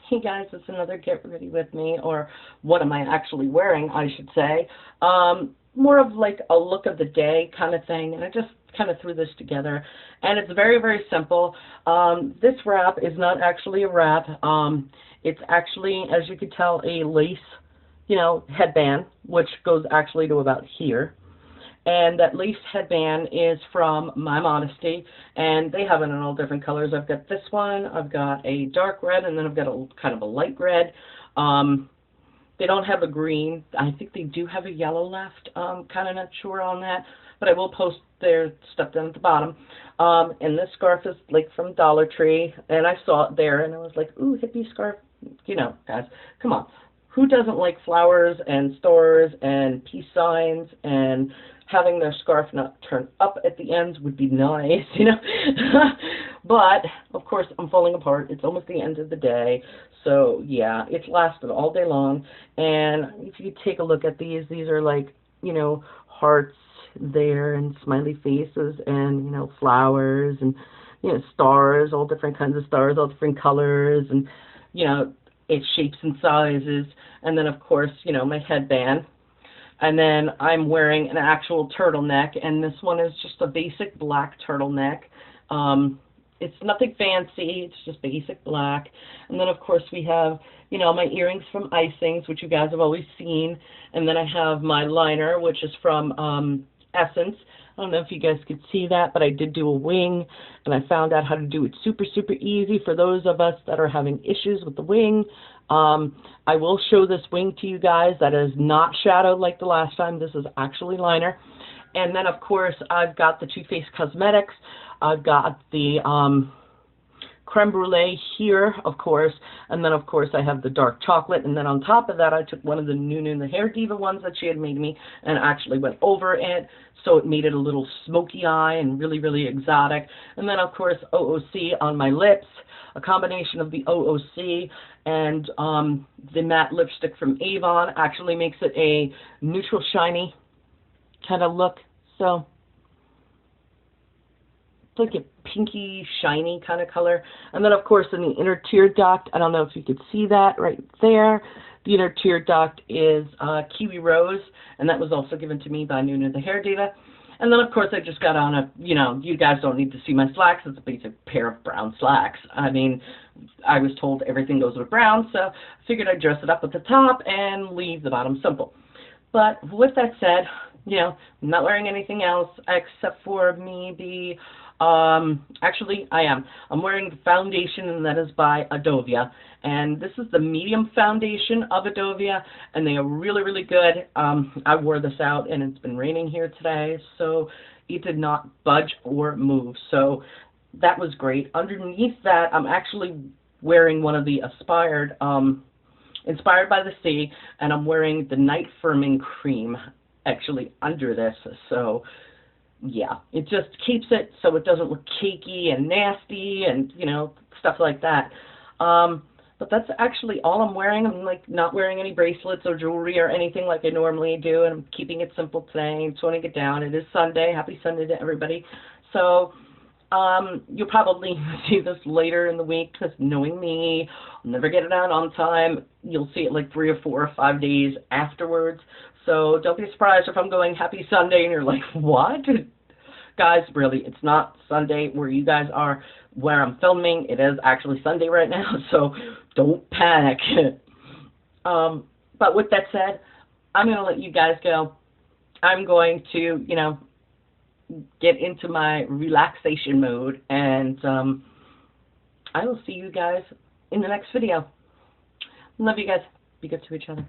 Hey guys, it's another Get Ready With Me, or what am I actually wearing, I should say. More of like a look of the day kind of thing, and I just kind of threw this together. And it's very, very simple. This wrap is not actually a wrap. It's actually, as you can tell, a lace, headband, which goes actually to about here. And that lace headband is from My Modesty, and they have it in all different colors. I've got this one, I've got a dark red, and then I've got a kind of a light red. They don't have a green. I think they do have a yellow left. Kind of not sure on that, but I will post their stuff down at the bottom. And this scarf is like from Dollar Tree, and I saw it there, and I was like, ooh, hippie scarf. Guys, come on. Who doesn't like flowers and stars and peace signs, and having their scarf not turn up at the ends would be nice, But, of course, I'm falling apart. It's almost the end of the day. So, yeah, it's lasted all day long. And if you take a look at these are like, hearts there and smiley faces and, flowers and, stars, all different kinds of stars, all different colors and, its shapes and sizes. And then, of course, my headband. And then I'm wearing an actual turtleneck, and this one is just a basic black turtleneck. It's nothing fancy, it's just basic black. And then, of course, we have, my earrings from Icings, which you guys have always seen. And then I have my liner, which is from Essence. I don't know if you guys could see that, but I did do a wing, and I found out how to do it super, super easy for those of us that are having issues with the wing. I will show this wing to you guys. That is not shadowed like the last time. This is actually liner. And then, of course, I've got the Too Faced Cosmetics. I've got the creme brulee here, of course, and then, of course, I have the dark chocolate, and then on top of that, I took one of the Nunu, the Hair Diva ones that she had made me, and actually went over it, so it made it a little smoky eye and really, really exotic. And then, of course, OOC on my lips, a combination of the OOC and the matte lipstick from Avon actually makes it a neutral shiny kind of look, so like a pinky, shiny kind of color. And then, of course, in the inner tear duct, I don't know if you could see that right there. The inner tear duct is Kiwi Rose, and that was also given to me by Nunu the Hair Diva. And then, of course, I just got on a, you guys don't need to see my slacks. It's a basic pair of brown slacks. I mean, I was told everything goes with brown, so I figured I'd dress it up at the top and leave the bottom simple. But with that said, I'm not wearing anything else except for maybe... actually, I am. I'm wearing the foundation, and that is by Adovia. And this is the medium foundation of Adovia, and they are really, really good. I wore this out, and it's been raining here today, so it did not budge or move. So that was great. Underneath that, I'm actually wearing one of the Inspired by the Sea, and I'm wearing the Night Firming Cream actually under this. So yeah, it just keeps it so it doesn't look cakey and nasty and, stuff like that. But that's actually all I'm wearing. I'm, not wearing any bracelets or jewelry or anything like I normally do, and I'm keeping it simple today. I'm toning it down. It is Sunday. Happy Sunday to everybody. So you'll probably see this later in the week, because knowing me, I'll never get it out on time. You'll see it like 3 or 4 or 5 days afterwards. So don't be surprised if I'm going Happy Sunday and you're like, what? Guys, really, it's not Sunday where you guys are, where I'm filming. It is actually Sunday right now, so don't panic. But with that said, I'm going to let you guys go. I'm going to, get into my relaxation mode, and I will see you guys in the next video. Love you guys. Be good to each other.